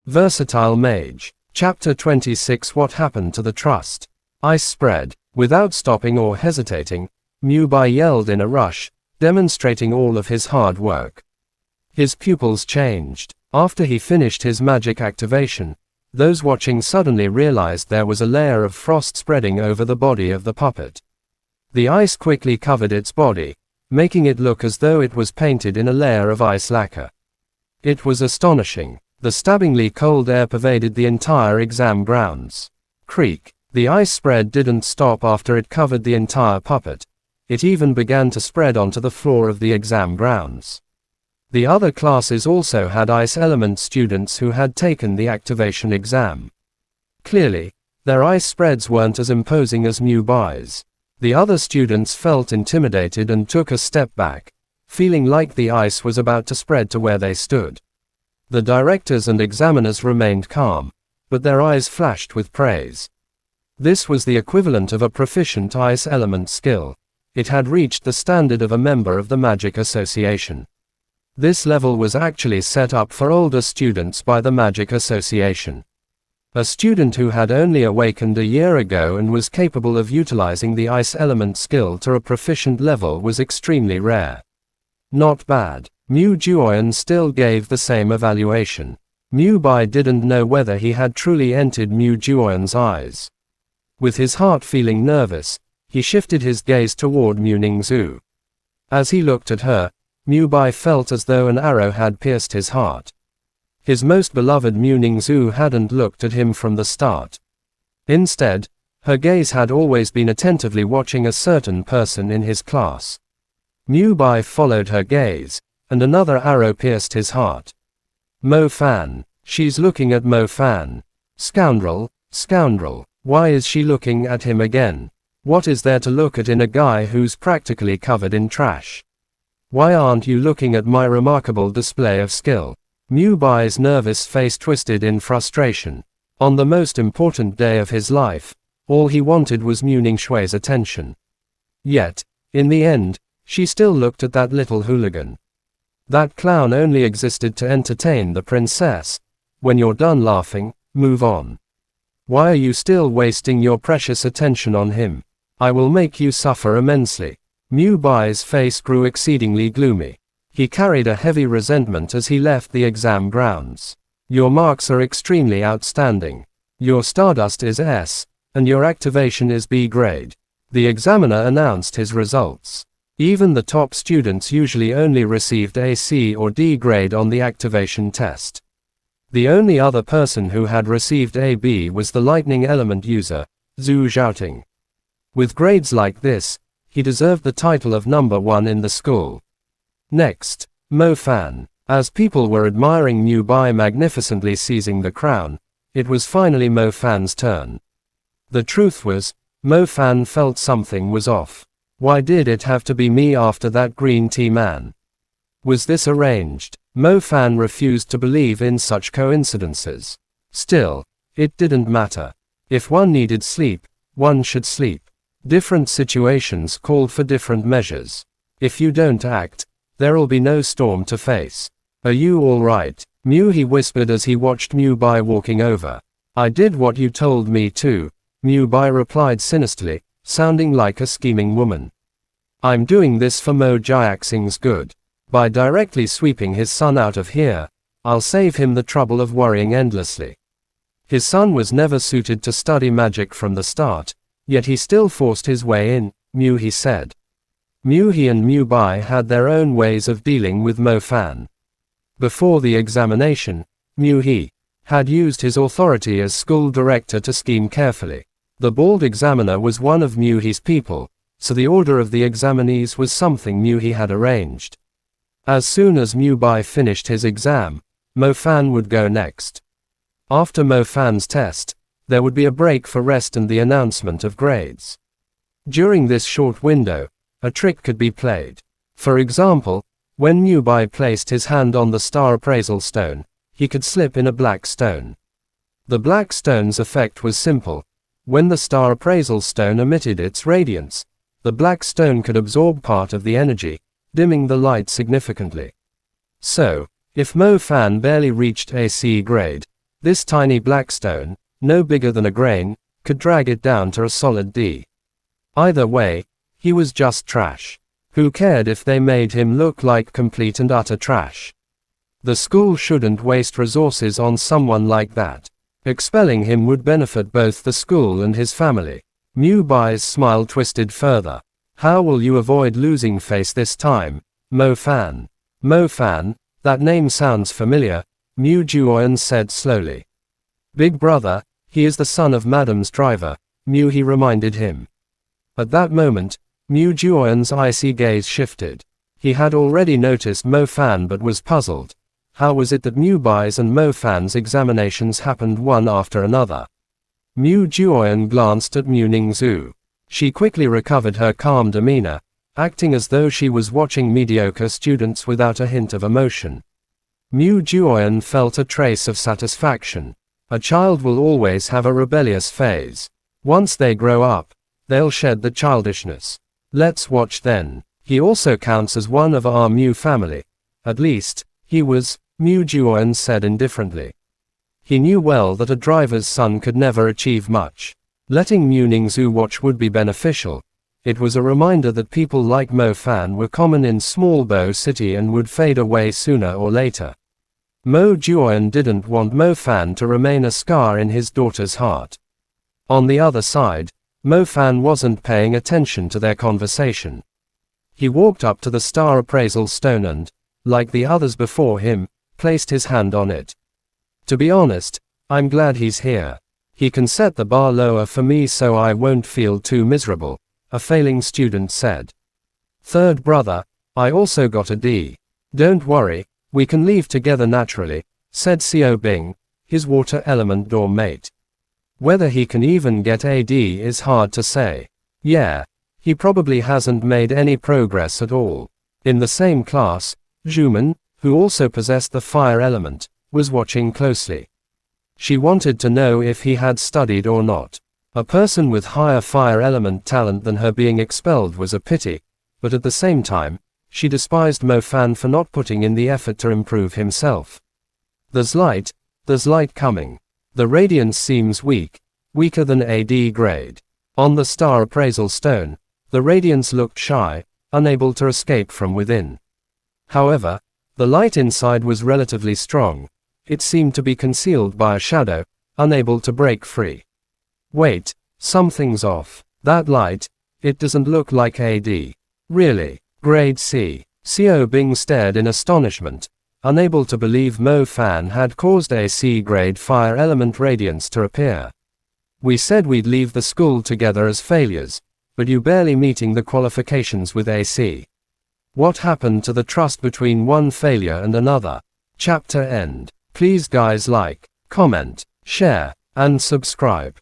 Versatile Mage. Chapter 26. What happened to the trust? Ice spread. Without stopping or hesitating, Mubai yelled in a rush, demonstrating all of his hard work. His pupils changed. After he finished his magic activation, those watching suddenly realized there was a layer of frost spreading over the body of the puppet. The ice quickly covered its body, making it look as though it was painted in a layer of ice lacquer. It was astonishing. The stabbingly cold air pervaded the entire exam grounds. Creak. The ice spread didn't stop after it covered the entire puppet. It even began to spread onto the floor of the exam grounds. The other classes also had ice element students who had taken the activation exam. Clearly, their ice spreads weren't as imposing as Mubai's. The other students felt intimidated and took a step back, feeling like the ice was about to spread to where they stood. The directors and examiners remained calm, but their eyes flashed with praise. This was the equivalent of a proficient ice element skill. It had reached the standard of a member of the Magic Association. This level was actually set up for older students by the Magic Association. A student who had only awakened a year ago and was capable of utilizing the ice element skill to a proficient level was extremely rare. Not bad. Mu Juoyan still gave the same evaluation. Mubai didn't know whether he had truly entered Mu Juoyan's eyes. With his heart feeling nervous, he shifted his gaze toward Mu Ningzhu. As he looked at her, Mubai felt as though an arrow had pierced his heart. His most beloved Mu Ningzhu hadn't looked at him from the start. Instead, her gaze had always been attentively watching a certain person in his class. Mubai followed her gaze, and another arrow pierced his heart. Mo Fan. She's looking at Mo Fan. Scoundrel, scoundrel. Why is she looking at him again? What is there to look at in a guy who's practically covered in trash? Why aren't you looking at my remarkable display of skill? Mubai's nervous face twisted in frustration. On the most important day of his life, all he wanted was Mu Ningxui's attention. Yet, in the end, she still looked at that little hooligan. That clown only existed to entertain the princess. When you're done laughing, move on. Why are you still wasting your precious attention on him? I will make you suffer immensely. Mubai's face grew exceedingly gloomy. He carried a heavy resentment as he left the exam grounds. Your marks are extremely outstanding. Your Stardust is S, and your activation is B grade. The examiner announced his results. Even the top students usually only received a C or D grade on the activation test. The only other person who had received a B was the lightning element user, Zhu Zhaoting. With grades like this, he deserved the title of number 1 in the school. Next, Mo Fan. As people were admiring Mubai magnificently seizing the crown, it was finally Mo Fan's turn. The truth was, Mo Fan felt something was off. Why did it have to be me after that green tea man? Was this arranged? Mo Fan refused to believe in such coincidences. Still, it didn't matter. If one needed sleep, one should sleep. Different situations called for different measures. If you don't act, there'll be no storm to face. Are you all right? He whispered as he watched Mubai walking over. I did what you told me to, Mubai replied sinisterly, sounding like a scheming woman. I'm doing this for Mo Jiaxing's good. By directly sweeping his son out of here, I'll save him the trouble of worrying endlessly. His son was never suited to study magic from the start, yet he still forced his way in, he said. He and Mubai had their own ways of dealing with Mo Fan. Before the examination, he had used his authority as school director to scheme carefully. The bald examiner was one of He's people, so the order of the examinees was something he had arranged. As soon as Mubai finished his exam, Mo Fan would go next. After Mo Fan's test, there would be a break for rest and the announcement of grades. During this short window, a trick could be played. For example, when Mubai placed his hand on the star appraisal stone, he could slip in a black stone. The black stone's effect was simple. When the star appraisal stone emitted its radiance, the black stone could absorb part of the energy, dimming the light significantly. So, if Mo Fan barely reached a C grade, This tiny black stone, no bigger than a grain, could drag it down to a solid D. Either way, he was just trash. Who cared if they made him look like complete and utter trash? The school shouldn't waste resources on someone like that. Expelling him would benefit both the school and his family. Mu Bai's smile twisted further. How will you avoid losing face this time, Mo Fan? Mo Fan, that name sounds familiar, Mu Juoyan said slowly. Big brother, he is the son of Madam's driver, Mu he reminded him. At that moment, Mu Juoyan's icy gaze shifted. He had already noticed Mo Fan but was puzzled. How was it that Mu Bai's and Mo Fan's examinations happened one after another? Mu Juoyan glanced at Mu Ningzhu. She quickly recovered her calm demeanor, acting as though she was watching mediocre students without a hint of emotion. Mu Juoyan felt a trace of satisfaction. A child will always have a rebellious phase. Once they grow up, they'll shed the childishness. Let's watch then. He also counts as one of our Mu family. At least, he was, Mu Juoyan said indifferently. He knew well that a driver's son could never achieve much. Letting Mu Ningzhu watch would be beneficial. It was a reminder that people like Mo Fan were common in Small Bo City and would fade away sooner or later. Mo Juoyan didn't want Mo Fan to remain a scar in his daughter's heart. On the other side, Mo Fan wasn't paying attention to their conversation. He walked up to the star appraisal stone and, like the others before him, placed his hand on it. To be honest, I'm glad he's here. He can set the bar lower for me so I won't feel too miserable, a failing student said. Third brother, I also got a D. Don't worry, we can leave together naturally, said Xiao Bing, his water element dorm mate. Whether he can even get a D is hard to say. Yeah, he probably hasn't made any progress at all. In the same class, Zhuman, who also possessed the fire element, was watching closely. She wanted to know if he had studied or not. A person with higher fire element talent than her being expelled was a pity, but at the same time, she despised Mo Fan for not putting in the effort to improve himself. There's light coming. The radiance seems weak, weaker than a D grade. On the star appraisal stone, the radiance looked shy, unable to escape from within. However, the light inside was relatively strong. It seemed to be concealed by a shadow, unable to break free. Wait, something's off. That light, it doesn't look like AD. Really? Grade C. Xiao Bing stared in astonishment, unable to believe Mo Fan had caused a C-grade fire element radiance to appear. We said we'd leave the school together as failures, but you barely meeting the qualifications with AC. What happened to the trust between one failure and another? Chapter end. Please guys like, comment, share, and subscribe.